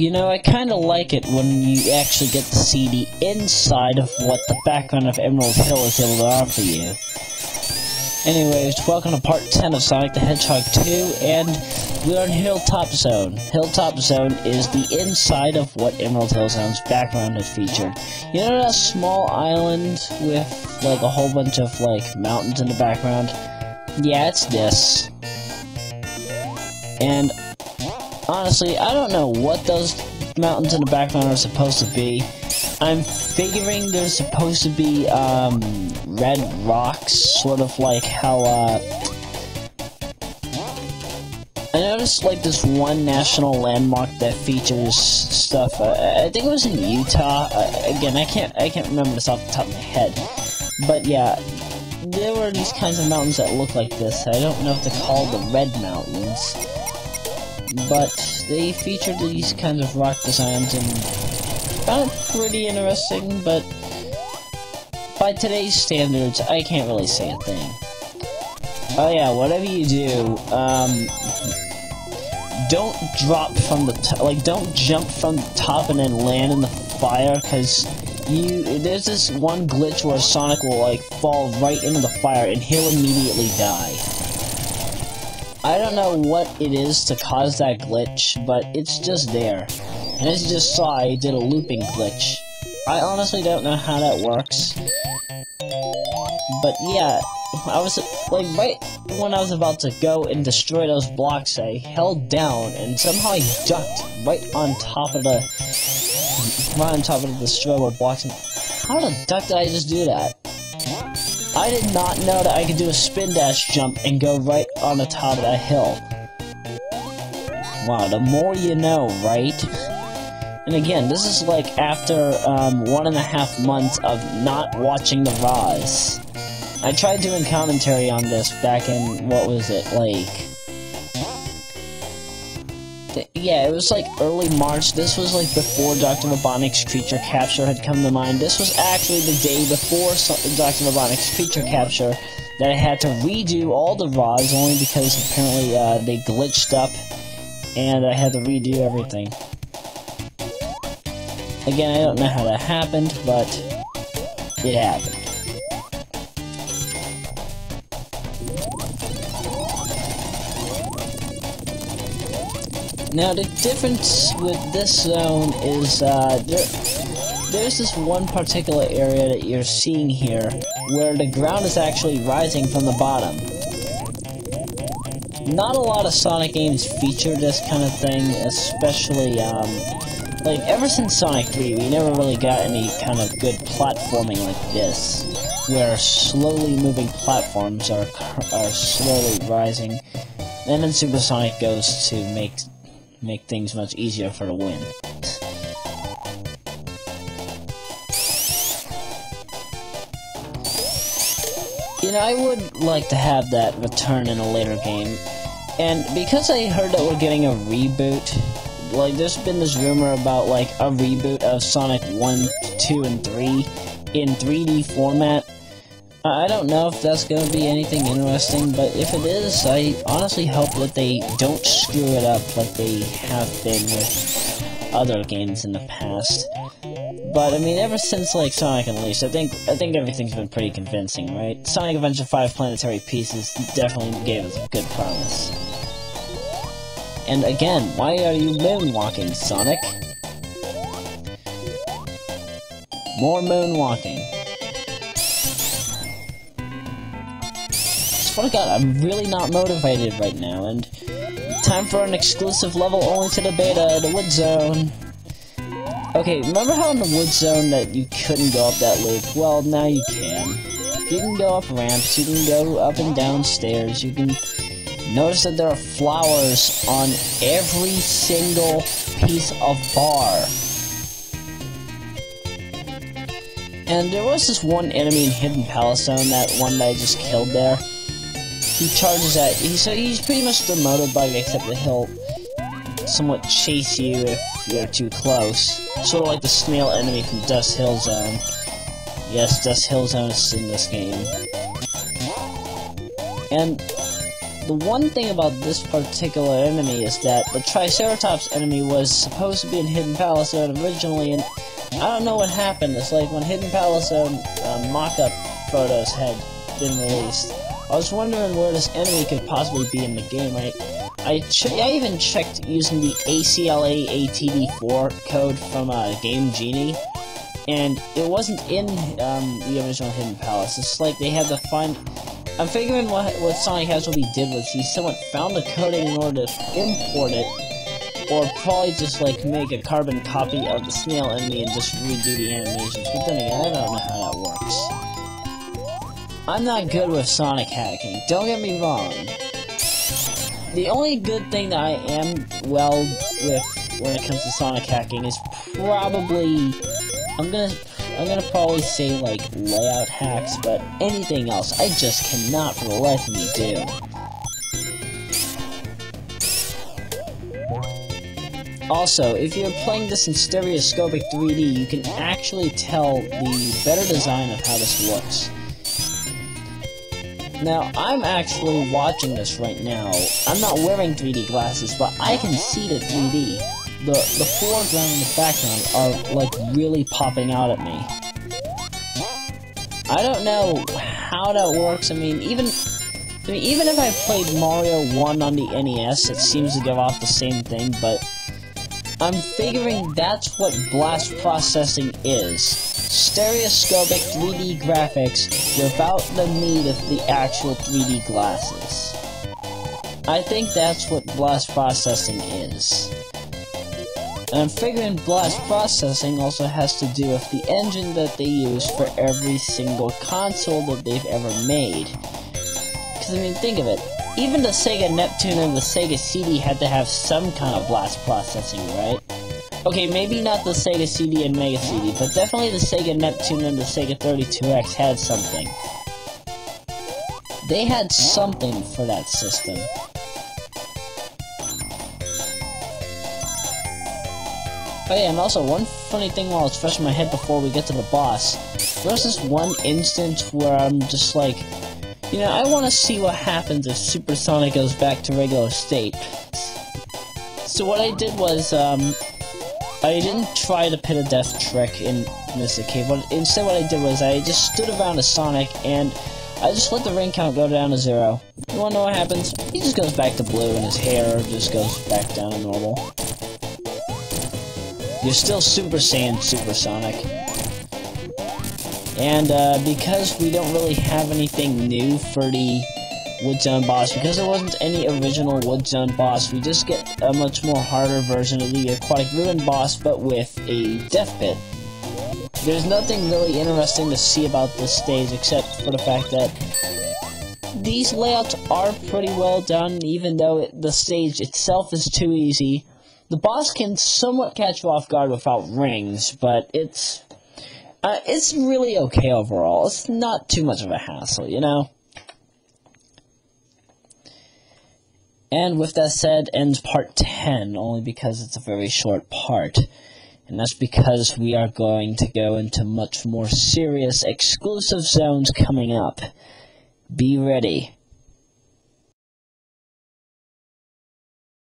You know, I kinda like it when you actually get to see the inside of what the background of Emerald Hill is able to offer you. Anyways, welcome to part 10 of Sonic the Hedgehog 2, and we are in Hilltop Zone. Hilltop Zone is the inside of what Emerald Hill Zone's background had featured. You know that small island with, like, a whole bunch of, like, mountains in the background? Yeah, it's this. And, honestly, I don't know what those mountains in the background are supposed to be. I'm figuring they're supposed to be, red rocks, sort of like how, I noticed, like, this one national landmark that features stuff, I think it was in Utah. Again, I can't remember this off the top of my head. But, yeah, there were these kinds of mountains that look like this. I don't know if they're called the Red Mountains. But they featured these kinds of rock designs, and found it pretty interesting, but by today's standards, I can't really say a thing. Oh yeah, whatever you do, don't drop from the don't jump from the top and then land in the fire, cause there's this one glitch where Sonic will, like, fall right into the fire and he'll immediately die. I don't know what it is to cause that glitch, but it's just there. And as you just saw, I did a looping glitch. I honestly don't know how that works. But yeah, I was, like, right when I was about to go and destroy those blocks, I held down, and somehow I ducked right on top of the destroyable blocks. And how the duck did I just do that? I did not know that I could do a spin dash jump and go right on the top of that hill. Wow, the more you know, right? And again, this is like after 1.5 months of not watching the Roz. I tried doing commentary on this back in, what was it, like... Yeah, it was like early March. This was like before Dr. Robotnik's Creature Capture had come to mind. This was actually the day before Dr. Robotnik's Creature Capture that I had to redo all the Roz, only because apparently they glitched up and I had to redo everything. Again, I don't know how that happened, but it happened. Now, the difference with this zone is, there's this one particular area that you're seeing here, where the ground is actually rising from the bottom. Not a lot of Sonic games feature this kind of thing, especially, like, ever since Sonic 3, we never really got any kind of good platforming like this, where slowly moving platforms are slowly rising, and then Super Sonic goes to make things much easier for the win. You know, I would like to have that return in a later game, and because I heard that we're getting a reboot, like, there's been this rumor about, like, a reboot of Sonic 1, 2, and 3 in 3D format. I don't know if that's going to be anything interesting, but if it is, I honestly hope that they don't screw it up like they have been with other games in the past. But, I mean, ever since, like, Sonic Unleashed, I think everything's been pretty convincing, right? Sonic Adventure 5 Planetary Pieces definitely gave us a good promise. And again, why are you moonwalking, Sonic? More moonwalking. Swear to God, I'm really not motivated right now, and time for an exclusive level only to the beta, the Wood Zone. Okay, remember how in the Wood Zone that you couldn't go up that loop? Well, now you can. You can go up ramps, you can go up and down stairs, you can notice that there are flowers on every single piece of bar. And there was this one enemy in Hidden Palace Zone, that one that I just killed there. He charges at, so he's pretty much the Motobug, except that he'll somewhat chase you if you're too close. Sort of like the snail enemy from Dust Hill Zone. Yes, Dust Hill Zone is in this game. And the one thing about this particular enemy is that the Triceratops enemy was supposed to be in Hidden Palace Zone originally, and I don't know what happened. It's like when Hidden Palace Zone mock-up photos had been released, I was wondering where this enemy could possibly be in the game. I even checked using the ACLA-ATD4 code from Game Genie, and it wasn't in the original Hidden Palace. It's like they had to find... I'm figuring what Sonic Hedgehog did was he somewhat found the coding in order to import it, or probably just like make a carbon copy of the snail enemy and just redo the animations. But then again, I don't know how that works. I'm not good with Sonic hacking, don't get me wrong. The only good thing that I am well with when it comes to Sonic hacking is probably... I'm gonna probably say, like, layout hacks, but anything else, I just cannot for the life of me do. Also, if you're playing this in stereoscopic 3D, you can actually tell the better design of how this looks. Now, I'm actually watching this right now. I'm not wearing 3D glasses, but I can see the 3D. The foreground and the background are, like, really popping out at me. I don't know how that works. I mean, even if I played Mario 1 on the NES, it seems to give off the same thing, but I'm figuring that's what blast processing is. Stereoscopic 3D graphics without the need of the actual 3D glasses. I think that's what blast processing is. And I'm figuring blast processing also has to do with the engine that they use for every single console that they've ever made. Because, I mean, think of it. Even the Sega Neptune and the Sega CD had to have some kind of blast processing, right? Okay, maybe not the Sega CD and Mega CD, but definitely the Sega Neptune and the Sega 32X had something. They had something for that system. Oh yeah, and also, one funny thing while it's fresh in my head before we get to the boss, there's this one instance where I'm just like, you know, I want to see what happens if Supersonic goes back to regular state. So what I did was, I didn't try to pit a death trick in Mystic Cave, but instead what I did was I just stood around a Sonic, and I just let the ring count go down to 0. You wanna know what happens? He just goes back to blue, and his hair just goes back down to normal. You're still Super Saiyan Supersonic. And, because we don't really have anything new for the Wood Zone boss, because there wasn't any original Wood Zone boss, we just get a much more harder version of the Aquatic Ruin boss, but with a death pit. There's nothing really interesting to see about this stage, except for the fact that these layouts are pretty well done, even though the stage itself is too easy. The boss can somewhat catch you off guard without rings, but it's really okay overall. It's not too much of a hassle, you know? And with that said, ends part 10, only because it's a very short part. And that's because we are going to go into much more serious exclusive zones coming up. Be ready.